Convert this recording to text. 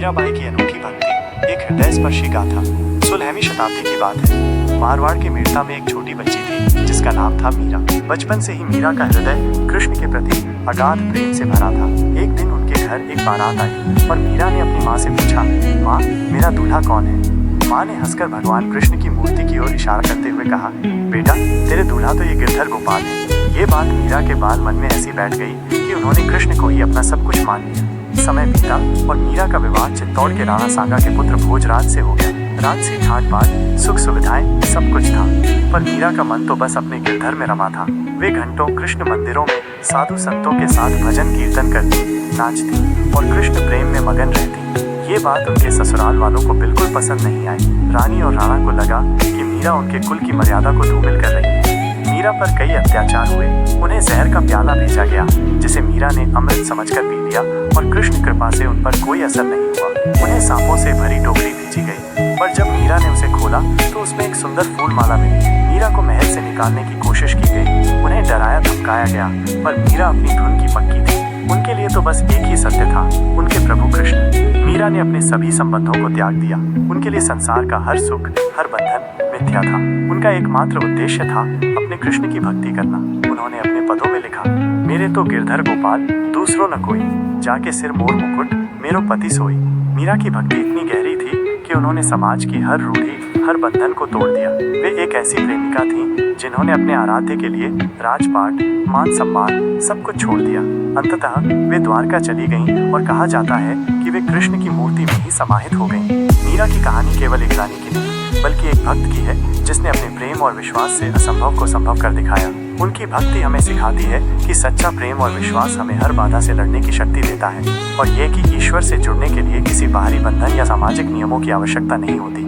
मीराबाई की अनोखी भक्ति, एक हृदय स्पर्शी गाथा। 16वीं शताब्दी की बात है। मारवाड़ के मीरता में एक छोटी बच्ची थी जिसका नाम था मीरा। बचपन से ही मीरा का हृदय कृष्ण के प्रति अगाध प्रेम से भरा था। एक दिन उनके घर एक बारात आई और मीरा ने अपनी माँ से पूछा, माँ, मेरा दूल्हा कौन है? माँ ने हंसकर भगवान कृष्ण की मूर्ति की ओर इशारा करते हुए कहा, बेटा, तेरे दूल्हा तो ये गिरधर गोपाल है। ये बात मीरा के बाल मन में ऐसी बैठ गई कि उन्होंने कृष्ण को ही अपना सब कुछ मान लिया। समय बीता और मीरा का विवाह चित्तौड़ के राणा सांगा के पुत्र भोजराज से हो गया। राजसी ठाट बाट, सुख सुविधाएं, सब कुछ था, पर मीरा का मन तो बस अपने गिरधर में रमा था। वे घंटों कृष्ण मंदिरों में साधु संतों के साथ भजन कीर्तन करती, नाचती और कृष्ण प्रेम में मगन रहती। ये बात उनके ससुराल वालों को बिल्कुल पसंद नहीं आई। रानी और राणा को लगा कि मीरा उनके कुल की मर्यादा को धूमिल कर रही है। मीरा पर कई अत्याचार हुए। उन्हें जहर का प्याला भेजा गया जिसे मीरा ने अमृत समझकर पी लिया और कृष्ण कृपा से उन पर कोई असर नहीं हुआ। उन्हें सांपों से भरी टोकरी भेजी गई, पर जब मीरा ने उसे खोला तो उसमें एक सुंदर फूल माला मिली। मीरा को महल से निकालने की कोशिश की गई। उन्हें डराया धमकाया गया, पर मीरा अपनी धुन की पक्की थी। उनके लिए तो बस एक ही सत्य था, उनके प्रभु कृष्ण। मीरा ने अपने सभी संबंधों को त्याग दिया। उनके लिए संसार का हर सुख, हर बंधन मिथ्या था। उनका एकमात्र उद्देश्य था अपने कृष्ण की भक्ति करना। उन्होंने अपने पदों में लिखा, मेरे तो गिरधर गोपाल, दूसरो न कोई, जाके सिर मोर मुकुट, मेरो पति सोई। मीरा की भक्ति इतनी गहरी थी कि उन्होंने समाज की हर रूढ़ी, हर बंधन को तोड़ दिया। वे एक ऐसी प्रेमिका थीं जिन्होंने अपने आराध्य के लिए राजपाट, मान सम्मान सब कुछ छोड़ दिया। अंततः वे द्वारका चली गईं और कहा जाता है कि वे कृष्ण की मूर्ति में ही समाहित हो गईं। मीरा की कहानी केवल एक रानी की नहीं, बल्कि एक भक्त की है जिसने अपने प्रेम और विश्वास से असंभव को संभव कर दिखाया। उनकी भक्ति हमें सिखाती है कि सच्चा प्रेम और विश्वास हमें हर बाधा से लड़ने की शक्ति देता है, और यह कि ईश्वर से जुड़ने के लिए किसी बाहरी बंधन या सामाजिक नियमों की आवश्यकता नहीं होती।